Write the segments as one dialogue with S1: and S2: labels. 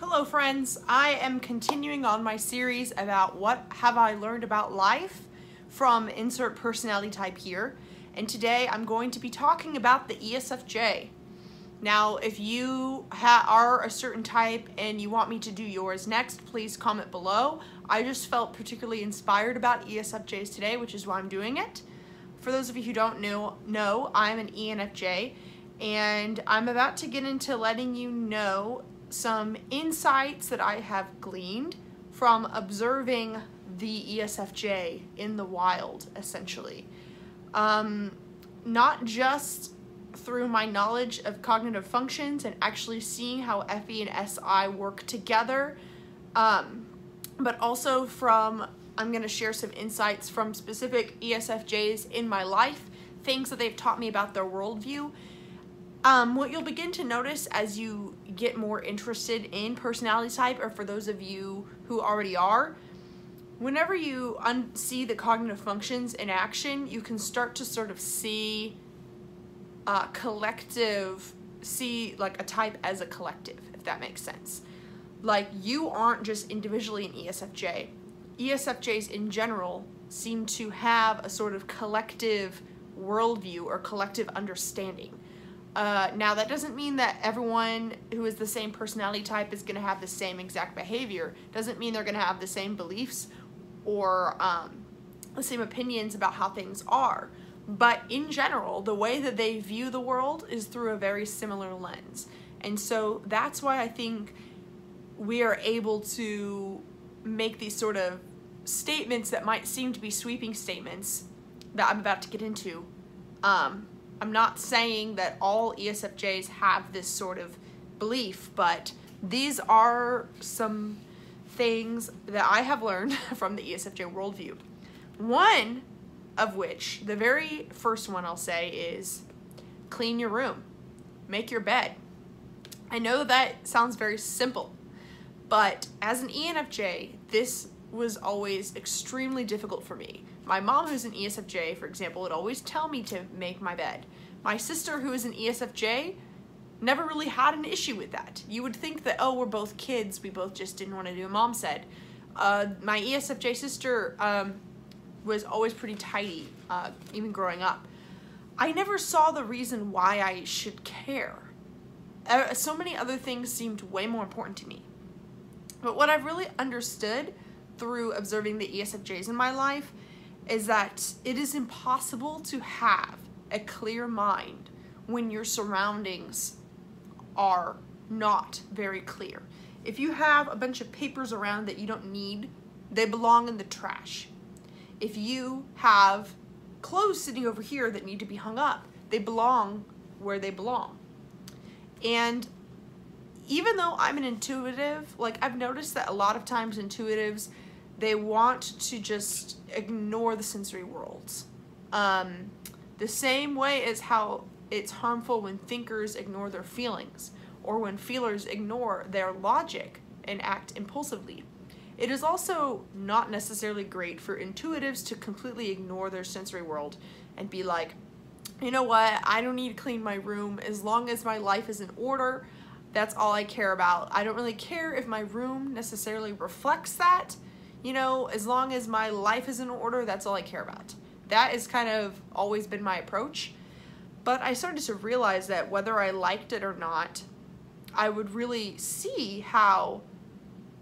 S1: Hello friends, I am continuing on my series about what have I learned about life from insert personality type here, and today I'm going to be talking about the ESFJ. Now if you are a certain type and you want me to do yours next, please comment below. I just felt particularly inspired about ESFJs today, which is why I'm doing it. For those of you who don't know, I'm an ENFJ, and I'm about to get into letting you know some insights that I have gleaned from observing the ESFJ in the wild, essentially. Not just through my knowledge of cognitive functions and actually seeing how FE and SI work together, but also from, I'm going to share some insights from specific ESFJs in my life, things that they've taught me about their worldview. What you'll begin to notice as you get more interested in personality type, or for those of you who already are, whenever you see the cognitive functions in action, you can start to sort of see see like a type as a collective, if that makes sense. Like, you aren't just individually an ESFJ. ESFJs in general seem to have a sort of collective worldview or collective understanding. Now that doesn't mean that everyone who is the same personality type is going to have the same exact behavior. Doesn't mean they're going to have the same beliefs or the same opinions about how things are. But in general, the way that they view the world is through a very similar lens. And so that's why I think we are able to make these sort of statements that might seem to be sweeping statements that I'm about to get into. I'm not saying that all ESFJs have this sort of belief, but these are some things that I have learned from the ESFJ worldview. One of which, the very first one I'll say, is clean your room, make your bed. I know that sounds very simple, but as an ENFJ, this was always extremely difficult for me. My mom, who's an ESFJ, for example, would always tell me to make my bed. My sister, who is an ESFJ, never really had an issue with that. You would think that, oh, we're both kids, we both just didn't want to do what mom said. My ESFJ sister was always pretty tidy, even growing up. I never saw the reason why I should care. So many other things seemed way more important to me. But what I've really understood through observing the ESFJs in my life is that it is impossible to have a clear mind when your surroundings are not very clear. If you have a bunch of papers around that you don't need, they belong in the trash. If you have clothes sitting over here that need to be hung up, they belong where they belong. And even though I'm an intuitive, like, I've noticed that a lot of times intuitives, they want to just ignore the sensory worlds. The same way as how it's harmful when thinkers ignore their feelings, or when feelers ignore their logic and act impulsively. It is also not necessarily great for intuitives to completely ignore their sensory world and be like, you know what, I don't need to clean my room. As long as my life is in order, that's all I care about. I don't really care if my room necessarily reflects that. You know, as long as my life is in order, that's all I care about. That has kind of always been my approach. But I started to realize that whether I liked it or not, I would really see how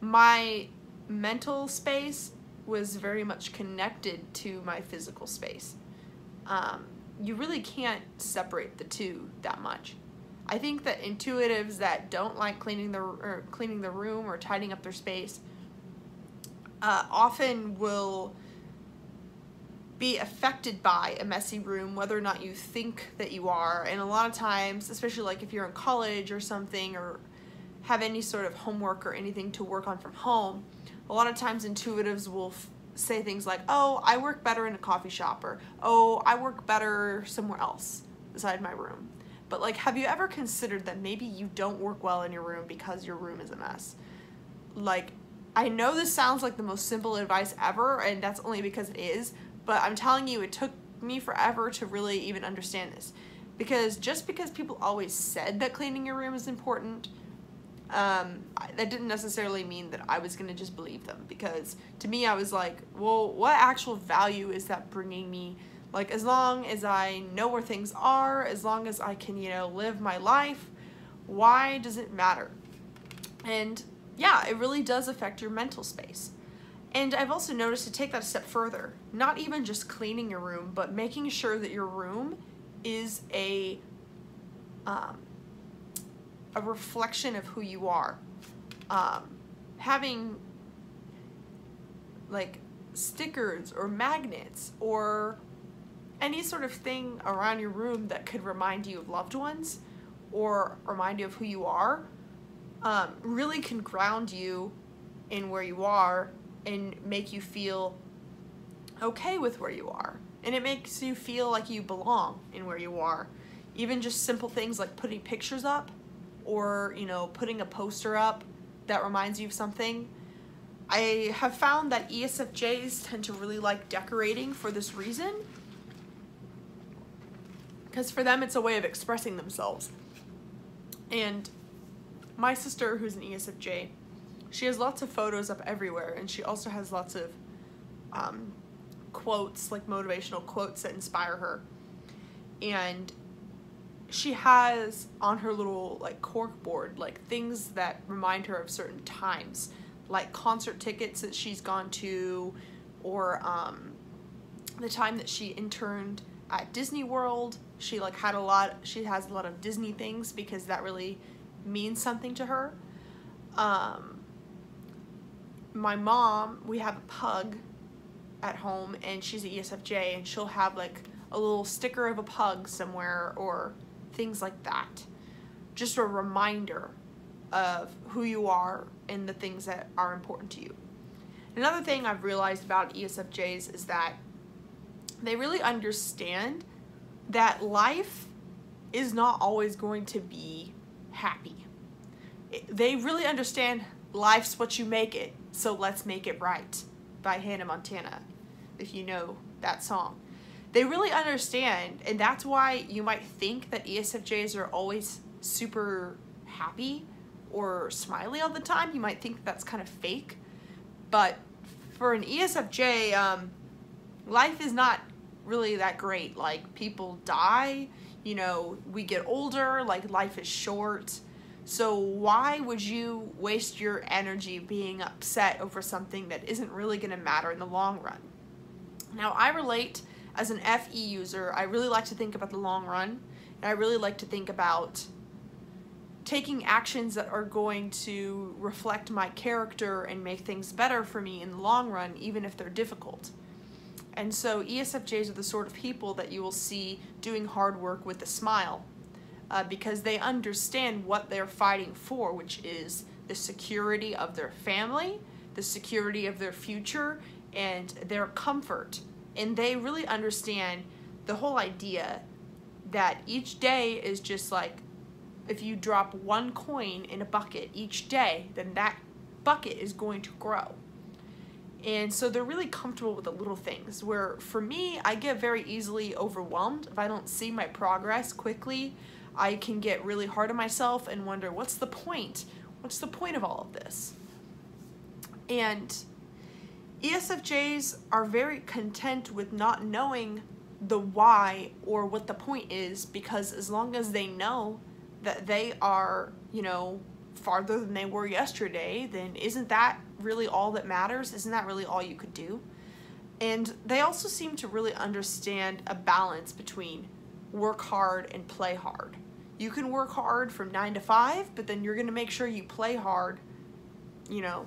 S1: my mental space was very much connected to my physical space. You really can't separate the two that much. I think that intuitives that don't like cleaning the room or tidying up their space often will be affected by a messy room, whether or not you think that you are. And a lot of times, especially like if you're in college or something, or have any sort of homework or anything to work on from home, a lot of times intuitives will say things like, oh, I work better in a coffee shop, or oh, I work better somewhere else beside my room. But like, have you ever considered that maybe you don't work well in your room because your room is a mess? Like, I know this sounds like the most simple advice ever, and that's only because it is, but I'm telling you, it took me forever to really even understand this. Because just because people always said that cleaning your room is important, That didn't necessarily mean that I was going to just believe them, because to me, I was like, well, what actual value is that bringing me? Like, as long as I know where things are, as long as I can, you know, live my life, why does it matter? And yeah, it really does affect your mental space. And I've also noticed, to take that a step further, not even just cleaning your room, but making sure that your room is a reflection of who you are. Having like stickers or magnets or any sort of thing around your room that could remind you of loved ones or remind you of who you are, really can ground you in where you are and make you feel okay with where you are. And it makes you feel like you belong in where you are. Even just simple things like putting pictures up, or, you know, putting a poster up that reminds you of something. I have found that ESFJs tend to really like decorating for this reason, because for them it's a way of expressing themselves. And my sister, who's an ESFJ, she has lots of photos up everywhere, and she also has lots of quotes, like motivational quotes that inspire her. And she has on her little like cork board like things that remind her of certain times, like concert tickets that she's gone to, or the time that she interned at Disney World. She has a lot of Disney things because that really means something to her. My mom, we have a pug at home, and she's an ESFJ, and she'll have like a little sticker of a pug somewhere or things like that. Just a reminder of who you are and the things that are important to you. Another thing I've realized about ESFJs is that they really understand that life is not always going to be happy. They really understand life's what you make it, so let's make it right, by Hannah Montana, if you know that song. They really understand, and that's why you might think that ESFJs are always super happy or smiley all the time. You might think that's kind of fake, but for an ESFJ, life is not really that great. Like, people die, you know, we get older, like life is short. So why would you waste your energy being upset over something that isn't really going to matter in the long run? Now, I relate as an FE user. I really like to think about the long run, and I really like to think about taking actions that are going to reflect my character and make things better for me in the long run, even if they're difficult. And so ESFJs are the sort of people that you will see doing hard work with a smile, because they understand what they're fighting for, which is the security of their family, the security of their future, and their comfort. And they really understand the whole idea that each day is just like, if you drop one coin in a bucket each day, then that bucket is going to grow. And so they're really comfortable with the little things, where for me, I get very easily overwhelmed. If I don't see my progress quickly, I can get really hard on myself and wonder, what's the point? What's the point of all of this? And ESFJs are very content with not knowing the why or what the point is, because as long as they know that they are, you know, farther than they were yesterday, then isn't that really all that matters? Isn't that really all you could do? And they also seem to really understand a balance between work hard and play hard. You can work hard from 9 to 5, but then you're going to make sure you play hard, you know,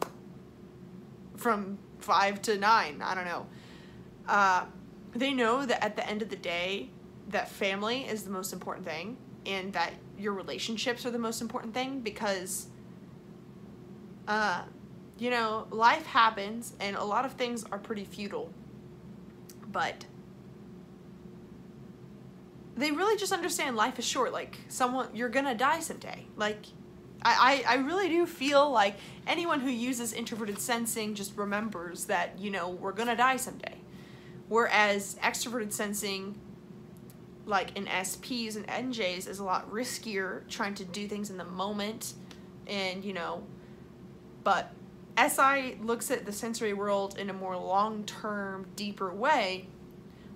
S1: from 5 to 9. I don't know. They know that at the end of the day, that family is the most important thing, and that your relationships are the most important thing, because, you know, life happens, and a lot of things are pretty futile, but they really just understand life is short. Like, you're gonna die someday. Like, I really do feel like anyone who uses introverted sensing just remembers that, you know, we're gonna die someday. Whereas extroverted sensing, like in SPs and NJs, is a lot riskier, trying to do things in the moment, And, you know, but SI looks at the sensory world in a more long-term, deeper way.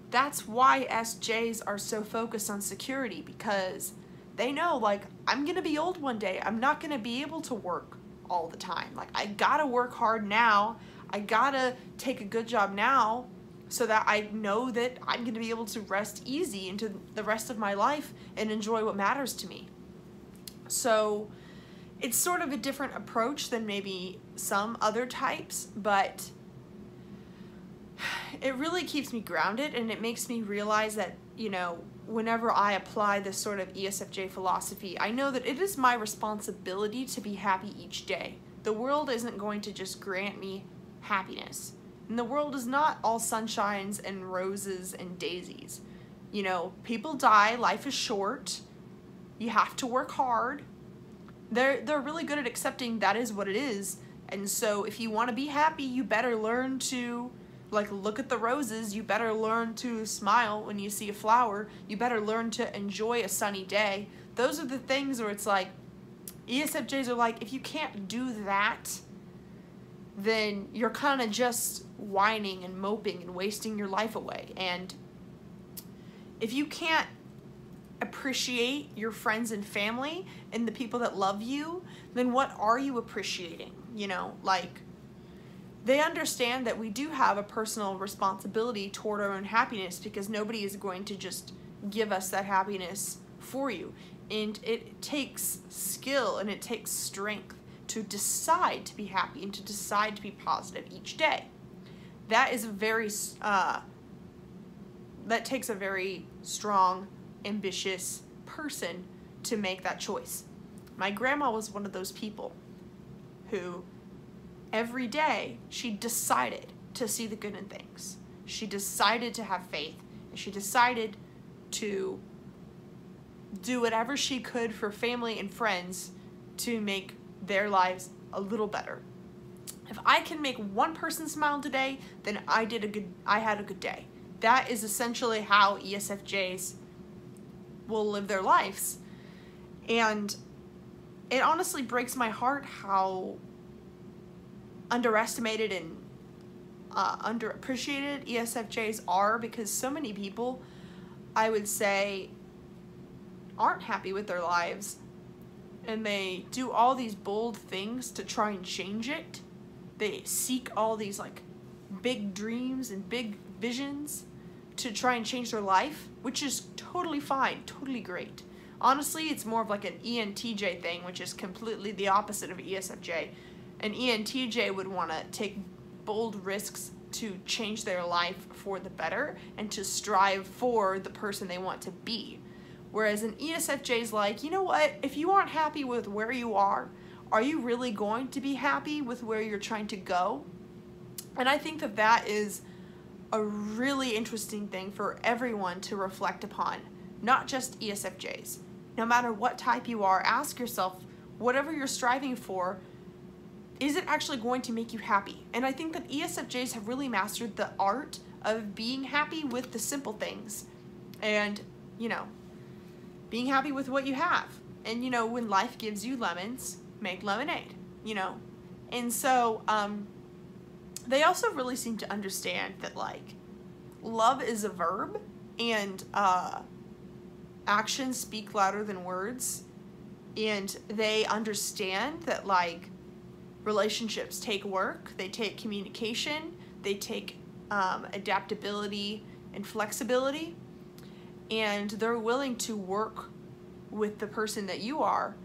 S1: That's why SJs are so focused on security, because they know, like, I'm gonna be old one day. I'm not gonna be able to work all the time. Like, I gotta work hard now. I gotta take a good job now so that I know that I'm gonna be able to rest easy into the rest of my life and enjoy what matters to me. So it's sort of a different approach than maybe some other types, but it really keeps me grounded, and it makes me realize that, you know, whenever I apply this sort of ESFJ philosophy, I know that it is my responsibility to be happy each day. The world isn't going to just grant me happiness. And the world is not all sunshines and roses and daisies. You know, people die, life is short, you have to work hard. They're really good at accepting that is what it is. And so if you want to be happy, you better learn to, like, look at the roses. You better learn to smile when you see a flower. You better learn to enjoy a sunny day. Those are the things where it's like, ESFJs are like, if you can't do that, then you're kind of just whining and moping and wasting your life away. And if you can't appreciate your friends and family and the people that love you, then what are you appreciating? You know, like, they understand that we do have a personal responsibility toward our own happiness, because nobody is going to just give us that happiness for you. And it takes skill and it takes strength to decide to be happy and to decide to be positive each day. That is a very, that takes a very strong, ambitious person to make that choice. My grandma was one of those people who every day she decided to see the good in things. She decided to have faith, and she decided to do whatever she could for family and friends to make their lives a little better. If I can make one person smile today, then I had a good day. That is essentially how ESFJs will live their lives. And it honestly breaks my heart how underestimated and underappreciated ESFJs are, because so many people, I would say, aren't happy with their lives, and they do all these bold things to try and change it. They seek all these, like, big dreams and big visions to try and change their life, which is totally fine, totally great. Honestly, it's more of like an ENTJ thing, which is completely the opposite of ESFJ. An ENTJ would want to take bold risks to change their life for the better and to strive for the person they want to be. Whereas an ESFJ is like, you know what, if you aren't happy with where you are you really going to be happy with where you're trying to go? And I think that that is a really interesting thing for everyone to reflect upon, not just ESFJs. No matter what type you are, ask yourself, whatever you're striving for, is it actually going to make you happy? And I think that ESFJs have really mastered the art of being happy with the simple things and, you know, being happy with what you have. And, you know, when life gives you lemons, make lemonade, you know? And so, they also really seem to understand that, like, love is a verb, and actions speak louder than words. And they understand that, like, relationships take work, they take communication, they take adaptability and flexibility, and they're willing to work with the person that you are.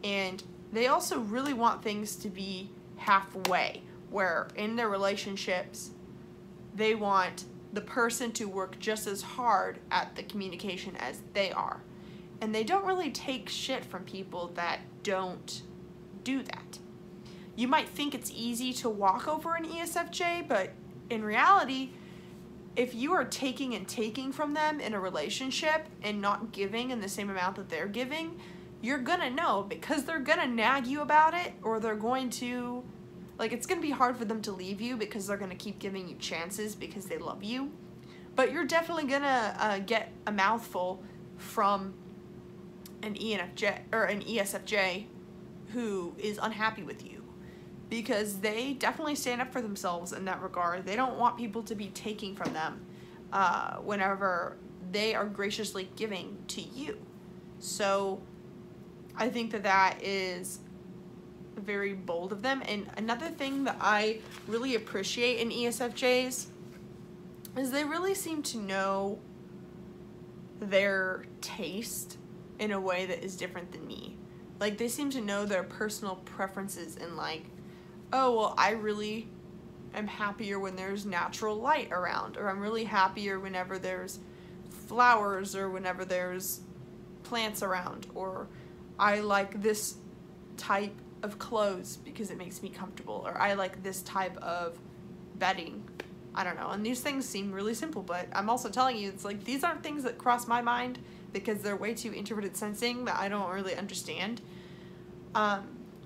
S1: And they also really want things to be halfway, where in their relationships they want the person to work just as hard at the communication as they are. And they don't really take shit from people that don't do that. You might think it's easy to walk over an ESFJ, but in reality, if you are taking and taking from them in a relationship and not giving in the same amount that they're giving, you're gonna know, because they're gonna nag you about it, or they're going to, like, it's gonna be hard for them to leave you because they're gonna keep giving you chances because they love you. But you're definitely gonna get a mouthful from an ENFJ or an ESFJ who is unhappy with you, because they definitely stand up for themselves in that regard. They don't want people to be taking from them whenever they are graciously giving to you. So I think that that is very bold of them. And another thing that I really appreciate in ESFJs is they really seem to know their taste in a way that is different than me. Like, they seem to know their personal preferences and like, oh, well, I really am happier when there's natural light around, or I'm really happier whenever there's flowers or whenever there's plants around, or I like this type of clothes because it makes me comfortable, or I like this type of bedding. I don't know. And these things seem really simple, but I'm also telling you, it's like, these aren't things that cross my mind because they're way too introverted sensing that I don't really understand.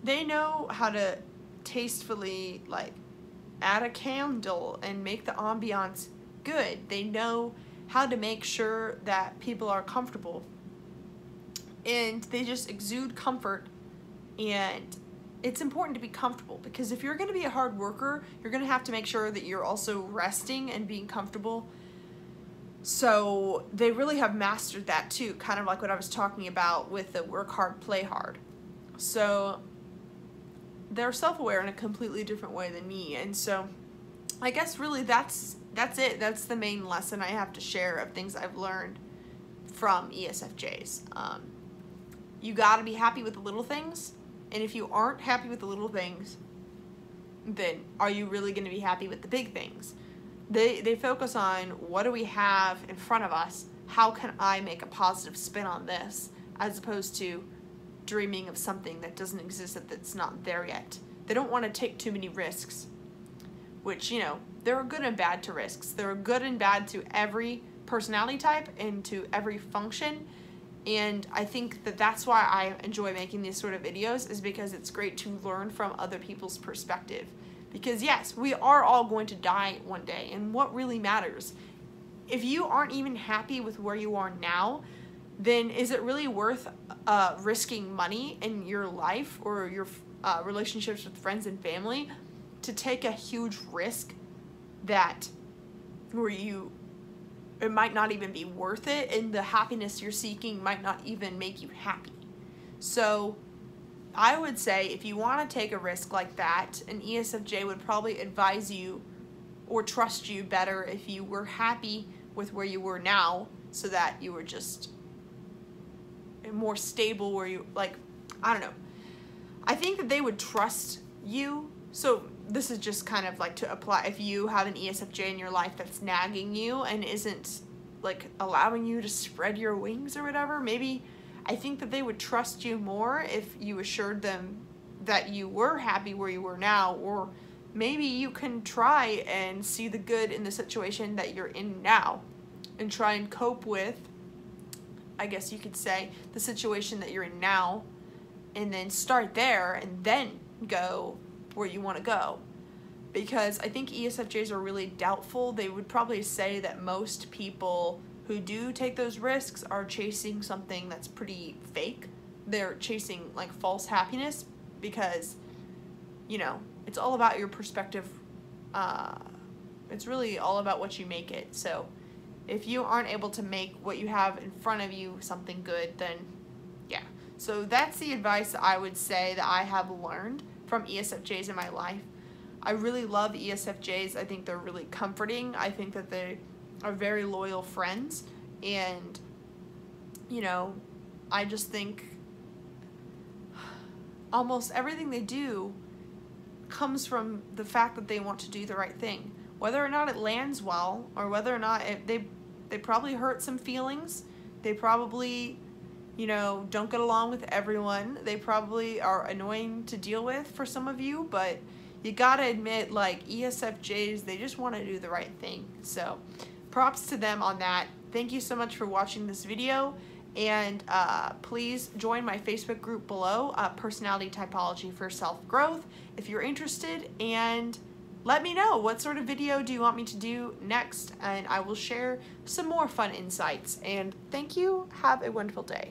S1: They know how to tastefully like add a candle and make the ambiance good. They know how to make sure that people are comfortable, and they just exude comfort. And it's important to be comfortable, because if you're going to be a hard worker, you're going to have to make sure that you're also resting and being comfortable. So they really have mastered that too, kind of like what I was talking about with the work hard, play hard. So they're self-aware in a completely different way than me. And so I guess really that's it. That's the main lesson I have to share of things I've learned from ESFJs. You gotta be happy with the little things. And if you aren't happy with the little things, then are you really gonna be happy with the big things? They focus on, what do we have in front of us? How can I make a positive spin on this? As opposed to dreaming of something that doesn't exist, that's not there yet. They don't want to take too many risks, which, you know, there are good and bad to risks. There are good and bad to every personality type and to every function. And I think that that's why I enjoy making these sort of videos, is because it's great to learn from other people's perspective. Because yes, we are all going to die one day, and what really matters? If you aren't even happy with where you are now, then is it really worth risking money in your life or your relationships with friends and family to take a huge risk that it might not even be worth it, and the happiness you're seeking might not even make you happy? So I would say, if you want to take a risk like that, an ESFJ would probably advise you or trust you better if you were happy with where you were now, so that you were just more stable, where you, like, I don't know. I think that they would trust you. So this is just kind of like to apply, if you have an ESFJ in your life that's nagging you and isn't like allowing you to spread your wings or whatever, maybe I think that they would trust you more if you assured them that you were happy where you were now, or maybe you can try and see the good in the situation that you're in now and try and cope with, I guess you could say, the situation that you're in now, and then start there and then go where you want to go. Because I think ESFJs are really doubtful. They would probably say that most people who do take those risks are chasing something that's pretty fake. They're chasing like false happiness, because, you know, it's all about your perspective. It's really all about what you make it. So if you aren't able to make what you have in front of you something good, then yeah. So that's the advice that I would say that I have learned from ESFJs in my life. I really love ESFJs. I think they're really comforting. I think that they are very loyal friends, and, you know, I just think almost everything they do comes from the fact that they want to do the right thing. Whether or not it lands well, or whether or not they probably hurt some feelings. They probably, you know, don't get along with everyone. They probably are annoying to deal with for some of you, but you gotta admit, like, ESFJs, they just want to do the right thing. So props to them on that. Thank you so much for watching this video, and please join my Facebook group below, Personality Typology for Self-Growth, if you're interested, and let me know what sort of video do you want me to do next, and I will share some more fun insights. And thank you. Have a wonderful day.